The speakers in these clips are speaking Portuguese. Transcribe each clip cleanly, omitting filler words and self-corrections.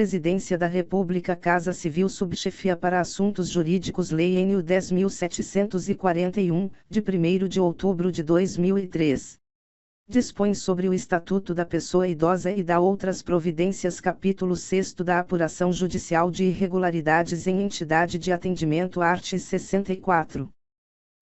Presidência da República, Casa Civil, Subchefia para Assuntos Jurídicos, Lei nº 10.741, de 1º de outubro de 2003. Dispõe sobre o Estatuto da Pessoa Idosa e dá outras providências. Capítulo 6 da Apuração Judicial de Irregularidades em Entidade de Atendimento. Art. 64.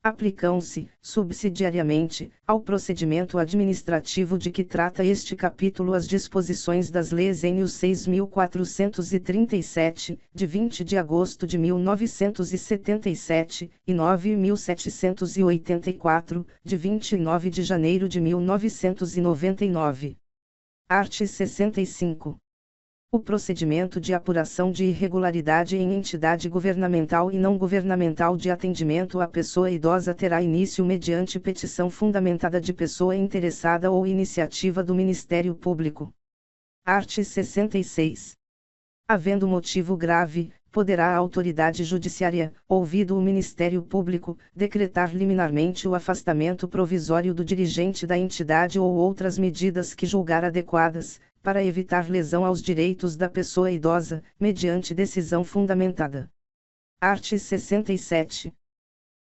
Aplicam-se, subsidiariamente, ao procedimento administrativo de que trata este capítulo as disposições das leis nº 6.437, de 20 de agosto de 1977, e 9.784, de 29 de janeiro de 1999. Art. 65. O procedimento de apuração de irregularidade em entidade governamental e não governamental de atendimento à pessoa idosa terá início mediante petição fundamentada de pessoa interessada ou iniciativa do Ministério Público. Art. 66. Havendo motivo grave, poderá a autoridade judiciária, ouvido o Ministério Público, decretar liminarmente o afastamento provisório do dirigente da entidade ou outras medidas que julgar adequadas, para evitar lesão aos direitos da pessoa idosa, mediante decisão fundamentada. Art. 67.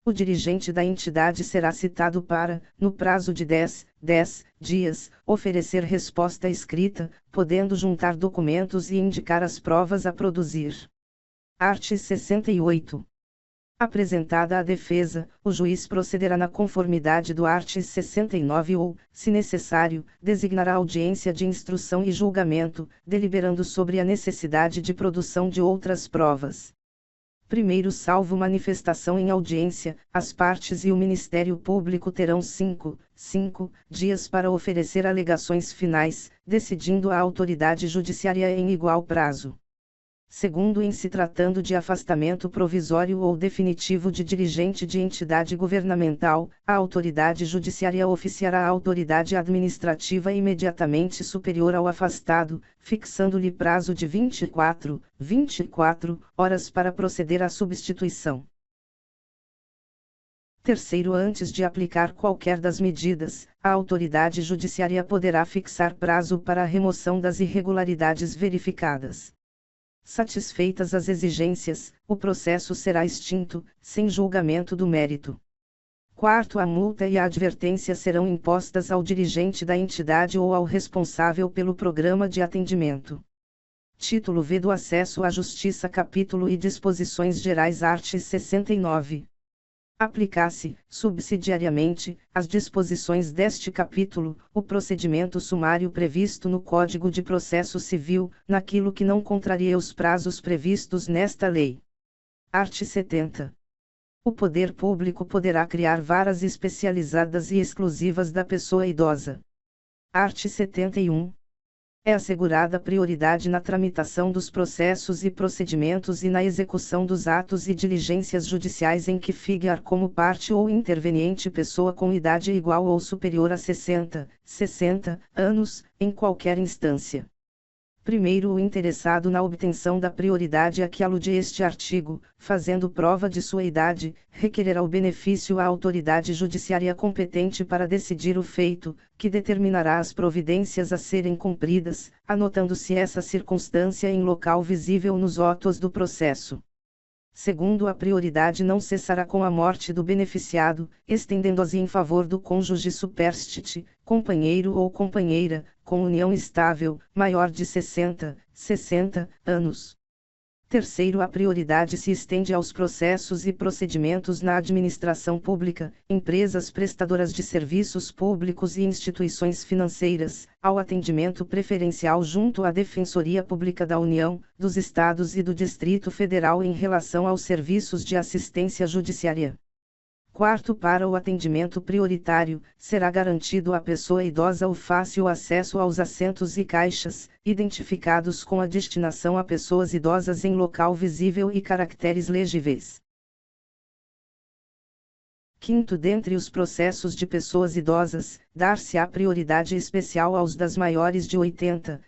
O dirigente da entidade será citado para, no prazo de 10 dias, oferecer resposta escrita, podendo juntar documentos e indicar as provas a produzir. Art. 68. Apresentada a defesa, o juiz procederá na conformidade do art. 69 ou, se necessário, designará audiência de instrução e julgamento, deliberando sobre a necessidade de produção de outras provas. Primeiro, salvo manifestação em audiência, as partes e o Ministério Público terão 5 dias para oferecer alegações finais, decidindo a autoridade judiciária em igual prazo. Segundo, em se tratando de afastamento provisório ou definitivo de dirigente de entidade governamental, a autoridade judiciária oficiará a autoridade administrativa imediatamente superior ao afastado, fixando-lhe prazo de 24 horas para proceder à substituição. Terceiro, antes de aplicar qualquer das medidas, a autoridade judiciária poderá fixar prazo para a remoção das irregularidades verificadas. Satisfeitas as exigências, o processo será extinto, sem julgamento do mérito. Quarto, a multa e a advertência serão impostas ao dirigente da entidade ou ao responsável pelo programa de atendimento. Título V do Acesso à Justiça. Capítulo e Disposições Gerais. Art. 69. Aplicar-se, subsidiariamente, às disposições deste capítulo, o procedimento sumário previsto no Código de Processo Civil, naquilo que não contrarie os prazos previstos nesta lei. Art. 70. O poder público poderá criar varas especializadas e exclusivas da pessoa idosa. Art. 71. É assegurada prioridade na tramitação dos processos e procedimentos e na execução dos atos e diligências judiciais em que figurar como parte ou interveniente pessoa com idade igual ou superior a 60 anos, em qualquer instância. Primeiro, o interessado na obtenção da prioridade a que alude este artigo, fazendo prova de sua idade, requererá o benefício à autoridade judiciária competente para decidir o feito, que determinará as providências a serem cumpridas, anotando-se essa circunstância em local visível nos autos do processo. Segundo, a prioridade não cessará com a morte do beneficiado, estendendo-se em favor do cônjuge superstite, companheiro ou companheira, com união estável, maior de 60 anos. Terceiro, a prioridade se estende aos processos e procedimentos na administração pública, empresas prestadoras de serviços públicos e instituições financeiras, ao atendimento preferencial junto à Defensoria Pública da União, dos Estados e do Distrito Federal em relação aos serviços de assistência judiciária. Quarto, para o atendimento prioritário, será garantido à pessoa idosa o fácil acesso aos assentos e caixas, identificados com a destinação a pessoas idosas em local visível e caracteres legíveis. Quinto, dentre os processos de pessoas idosas, dar-se-á prioridade especial aos das maiores de 80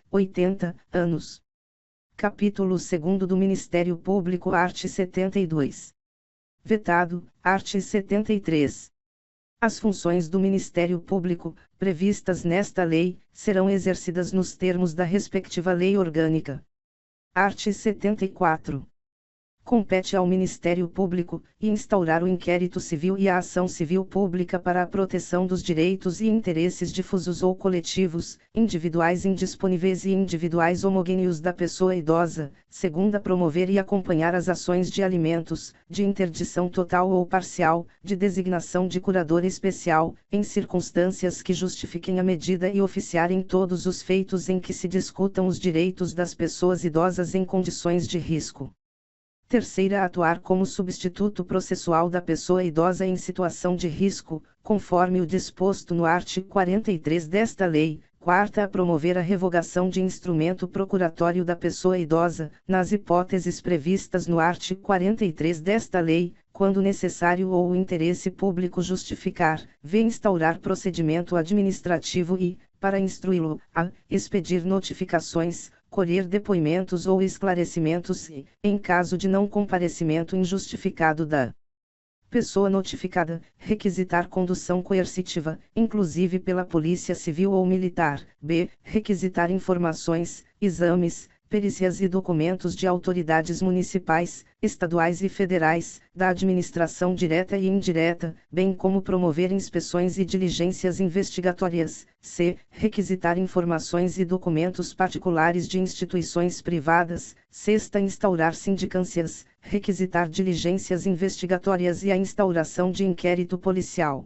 anos. Capítulo 2 do Ministério Público. Art. 72. Vetado, art. 73. As funções do Ministério Público, previstas nesta lei, serão exercidas nos termos da respectiva lei orgânica. Art. 74. Compete ao Ministério Público instaurar o inquérito civil e a ação civil pública para a proteção dos direitos e interesses difusos ou coletivos, individuais indisponíveis e individuais homogêneos da pessoa idosa. Segunda, promover e acompanhar as ações de alimentos, de interdição total ou parcial, de designação de curador especial, em circunstâncias que justifiquem a medida e oficiar em todos os feitos em que se discutam os direitos das pessoas idosas em condições de risco. Terceira, atuar como substituto processual da pessoa idosa em situação de risco, conforme o disposto no artigo 43 desta lei. Quarta, a promover a revogação de instrumento procuratório da pessoa idosa, nas hipóteses previstas no artigo 43 desta lei, quando necessário ou o interesse público justificar, instaurar procedimento administrativo e, para instruí-lo, a expedir notificações, colher depoimentos ou esclarecimentos e, em caso de não comparecimento injustificado da pessoa notificada, requisitar condução coercitiva, inclusive pela Polícia Civil ou Militar. B. Requisitar informações, exames, perícias e documentos de autoridades municipais, estaduais e federais, da administração direta e indireta, bem como promover inspeções e diligências investigatórias. C. Requisitar informações e documentos particulares de instituições privadas. Sexta, instaurar sindicâncias, requisitar diligências investigatórias e a instauração de inquérito policial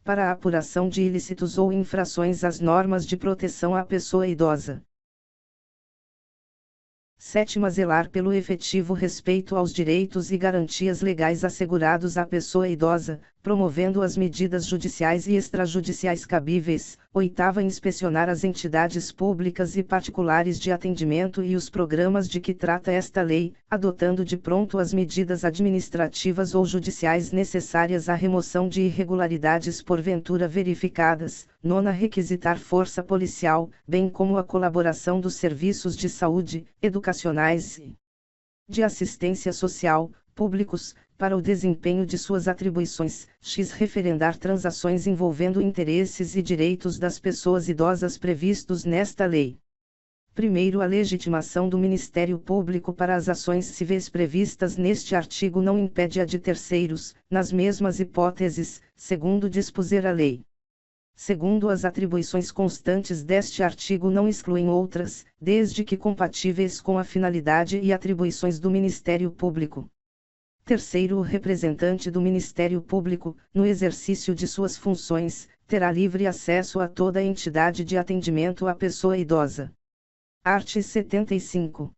para a apuração de ilícitos ou infrações às normas de proteção à pessoa idosa. Sétima, zelar pelo efetivo respeito aos direitos e garantias legais assegurados à pessoa idosa, promovendo as medidas judiciais e extrajudiciais cabíveis. Oitava, inspecionar as entidades públicas e particulares de atendimento e os programas de que trata esta lei, adotando de pronto as medidas administrativas ou judiciais necessárias à remoção de irregularidades porventura verificadas. Nona, requisitar força policial, bem como a colaboração dos serviços de saúde, educacionais e de assistência social, públicos, para o desempenho de suas atribuições. X. Referendar transações envolvendo interesses e direitos das pessoas idosas previstos nesta lei. Primeiro, a legitimação do Ministério Público para as ações civis previstas neste artigo não impede a de terceiros, nas mesmas hipóteses, segundo dispuser a lei. Segundo, as atribuições constantes deste artigo não excluem outras, desde que compatíveis com a finalidade e atribuições do Ministério Público. Terceiro, o representante do Ministério Público, no exercício de suas funções, terá livre acesso a toda a entidade de atendimento à pessoa idosa. Art. 75.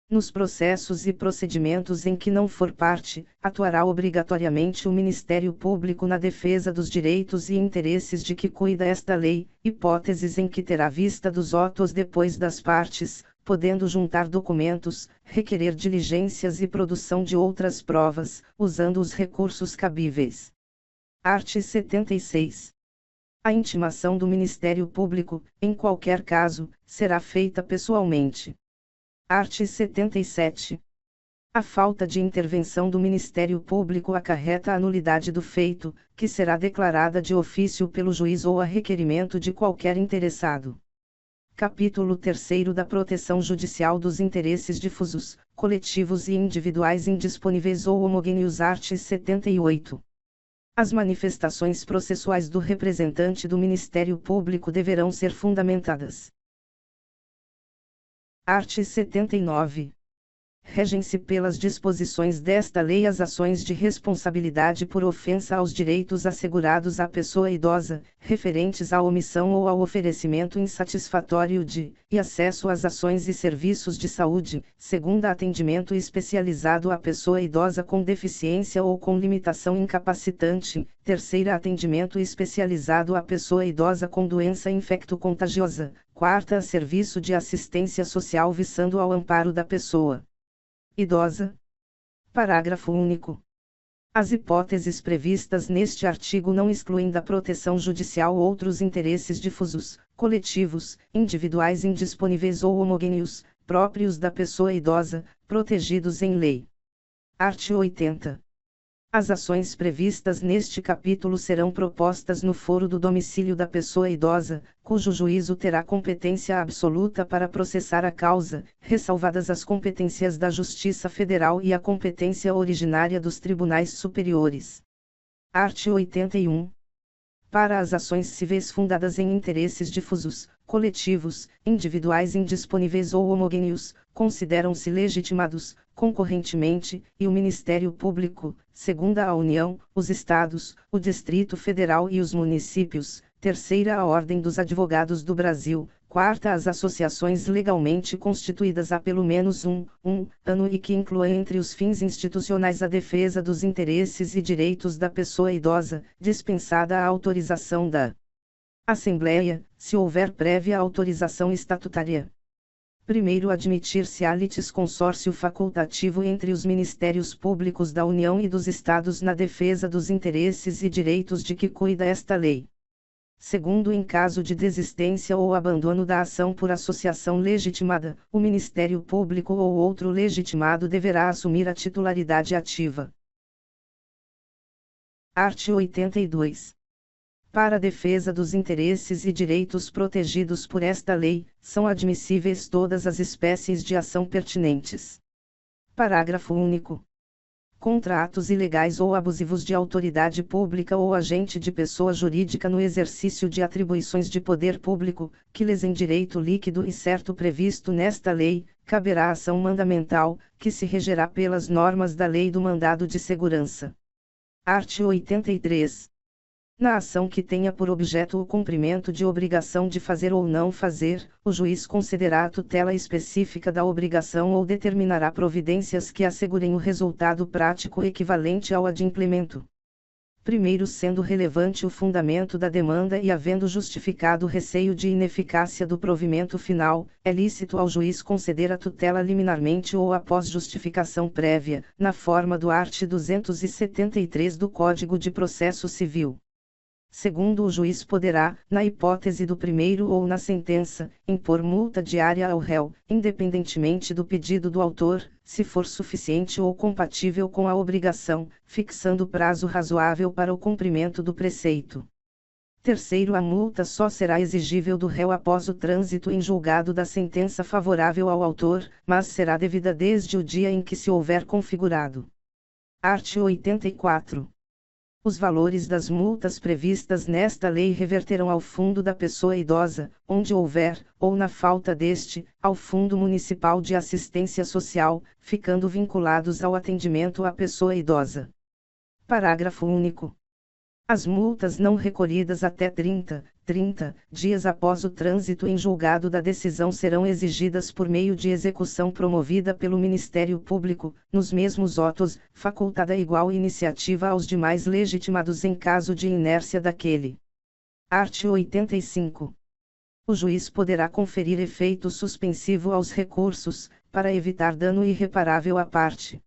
Nos processos e procedimentos em que não for parte, atuará obrigatoriamente o Ministério Público na defesa dos direitos e interesses de que cuida esta lei, hipóteses em que terá vista dos autos depois das partes, podendo juntar documentos, requerer diligências e produção de outras provas, usando os recursos cabíveis. Art. 76. A intimação do Ministério Público, em qualquer caso, será feita pessoalmente. Art. 77. A falta de intervenção do Ministério Público acarreta a nulidade do feito, que será declarada de ofício pelo juiz ou a requerimento de qualquer interessado. Capítulo 3 da Proteção Judicial dos Interesses Difusos, Coletivos e Individuais Indisponíveis ou Homogêneos. Art. 78. As manifestações processuais do representante do Ministério Público deverão ser fundamentadas. Art. 79. Regem-se pelas disposições desta lei as ações de responsabilidade por ofensa aos direitos assegurados à pessoa idosa, referentes à omissão ou ao oferecimento insatisfatório de, e acesso às ações e serviços de saúde. Segunda, atendimento especializado à pessoa idosa com deficiência ou com limitação incapacitante. Terceira, atendimento especializado à pessoa idosa com doença infecto-contagiosa. Quarta, serviço de assistência social visando ao amparo da pessoa idosa. Parágrafo único. As hipóteses previstas neste artigo não excluem da proteção judicial outros interesses difusos, coletivos, individuais indisponíveis ou homogêneos, próprios da pessoa idosa, protegidos em lei. Art. 80. As ações previstas neste capítulo serão propostas no foro do domicílio da pessoa idosa, cujo juízo terá competência absoluta para processar a causa, ressalvadas as competências da Justiça Federal e a competência originária dos tribunais superiores. Art. 81. Para as ações civis fundadas em interesses difusos, coletivos, individuais indisponíveis ou homogêneos, consideram-se legitimados, concorrentemente, e o Ministério Público, segunda a União, os Estados, o Distrito Federal e os municípios, terceira a Ordem dos Advogados do Brasil, quarta as associações legalmente constituídas há pelo menos um ano e que incluam entre os fins institucionais a defesa dos interesses e direitos da pessoa idosa, dispensada a autorização da Assembleia, se houver prévia autorização estatutária. Primeiro, admitir-se-á litisconsórcio facultativo entre os Ministérios Públicos da União e dos Estados na defesa dos interesses e direitos de que cuida esta lei. Segundo, em caso de desistência ou abandono da ação por associação legitimada, o Ministério Público ou outro legitimado deverá assumir a titularidade ativa. Art. 82. Para a defesa dos interesses e direitos protegidos por esta lei, são admissíveis todas as espécies de ação pertinentes. Parágrafo único. Contra atos ilegais ou abusivos de autoridade pública ou agente de pessoa jurídica no exercício de atribuições de poder público, que lesem direito líquido e certo previsto nesta lei, caberá ação mandamental, que se regerá pelas normas da Lei do Mandado de Segurança. Art. 83. Na ação que tenha por objeto o cumprimento de obrigação de fazer ou não fazer, o juiz concederá a tutela específica da obrigação ou determinará providências que assegurem o resultado prático equivalente ao adimplemento. Primeiro, sendo relevante o fundamento da demanda e havendo justificado o receio de ineficácia do provimento final, é lícito ao juiz conceder a tutela liminarmente ou após justificação prévia, na forma do art. 273 do Código de Processo Civil. Segundo, o juiz poderá, na hipótese do primeiro ou na sentença, impor multa diária ao réu, independentemente do pedido do autor, se for suficiente ou compatível com a obrigação, fixando prazo razoável para o cumprimento do preceito. Terceiro, a multa só será exigível do réu após o trânsito em julgado da sentença favorável ao autor, mas será devida desde o dia em que se houver configurado. Art. 84. Os valores das multas previstas nesta lei reverterão ao fundo da pessoa idosa, onde houver, ou na falta deste, ao Fundo Municipal de Assistência Social, ficando vinculados ao atendimento à pessoa idosa. Parágrafo único. As multas não recolhidas até 30 dias após o trânsito em julgado da decisão serão exigidas por meio de execução promovida pelo Ministério Público, nos mesmos autos, facultada igual iniciativa aos demais legitimados em caso de inércia daquele. Art. 85. O juiz poderá conferir efeito suspensivo aos recursos, para evitar dano irreparável à parte.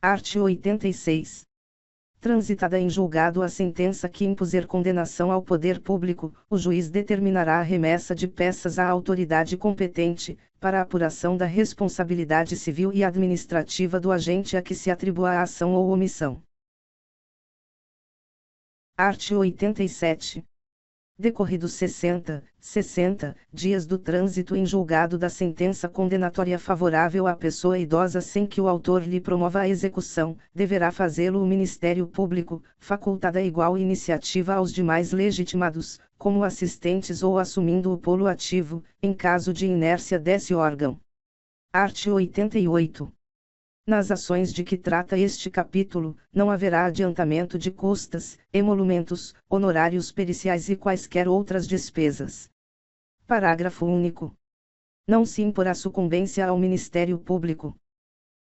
Art. 86. Transitada em julgado a sentença que impuser condenação ao poder público, o juiz determinará a remessa de peças à autoridade competente, para a apuração da responsabilidade civil e administrativa do agente a que se atribua a ação ou omissão. Art. 87. Decorridos 60 dias do trânsito em julgado da sentença condenatória favorável à pessoa idosa sem que o autor lhe promova a execução, deverá fazê-lo o Ministério Público, facultada igual iniciativa aos demais legitimados, como assistentes ou assumindo o polo ativo, em caso de inércia desse órgão. Art. 88. Nas ações de que trata este capítulo, não haverá adiantamento de custas, emolumentos, honorários periciais e quaisquer outras despesas. Parágrafo único. Não se imporá sucumbência ao Ministério Público.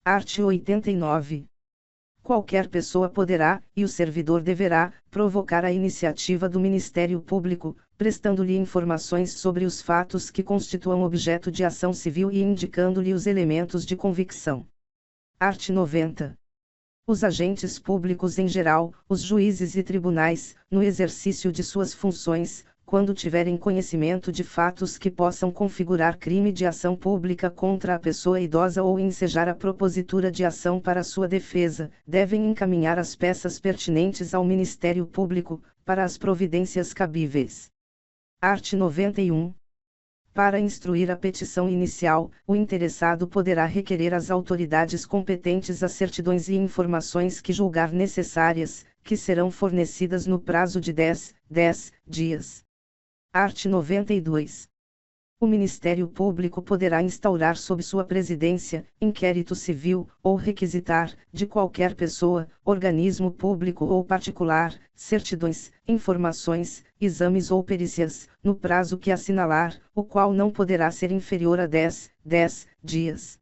Art. 89. Qualquer pessoa poderá, e o servidor deverá, provocar a iniciativa do Ministério Público, prestando-lhe informações sobre os fatos que constituam objeto de ação civil e indicando-lhe os elementos de convicção. Art. 90. Os agentes públicos em geral, os juízes e tribunais, no exercício de suas funções, quando tiverem conhecimento de fatos que possam configurar crime de ação pública contra a pessoa idosa ou ensejar a propositura de ação para sua defesa, devem encaminhar as peças pertinentes ao Ministério Público, para as providências cabíveis. Art. 91. Para instruir a petição inicial, o interessado poderá requerer às autoridades competentes as certidões e informações que julgar necessárias, que serão fornecidas no prazo de 10 dias. Art. 92. O Ministério Público poderá instaurar sob sua presidência, inquérito civil, ou requisitar, de qualquer pessoa, organismo público ou particular, certidões, informações, exames ou perícias, no prazo que assinalar, o qual não poderá ser inferior a 10 dias.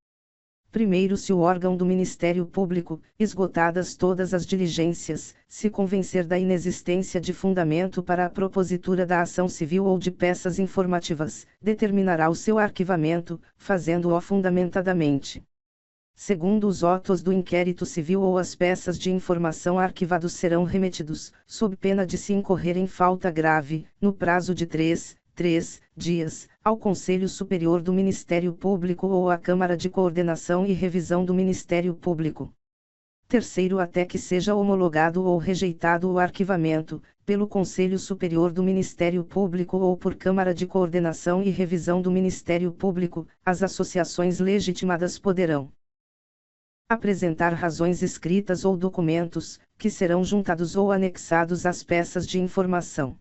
Primeiro, se o órgão do Ministério Público, esgotadas todas as diligências, se convencer da inexistência de fundamento para a propositura da ação civil ou de peças informativas, determinará o seu arquivamento, fazendo-o fundamentadamente. Segundo, os autos do inquérito civil ou as peças de informação arquivados serão remetidos, sob pena de se incorrer em falta grave, no prazo de 3 dias, ao Conselho Superior do Ministério Público ou à Câmara de Coordenação e Revisão do Ministério Público. Terceiro, até que seja homologado ou rejeitado o arquivamento, pelo Conselho Superior do Ministério Público ou por Câmara de Coordenação e Revisão do Ministério Público, as associações legitimadas poderão apresentar razões escritas ou documentos, que serão juntados ou anexados às peças de informação.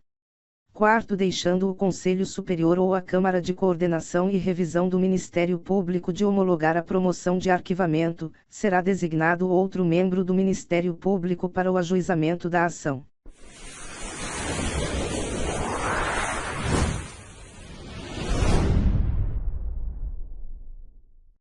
Quarto, deixando o Conselho Superior ou a Câmara de Coordenação e Revisão do Ministério Público de homologar a promoção de arquivamento, será designado outro membro do Ministério Público para o ajuizamento da ação.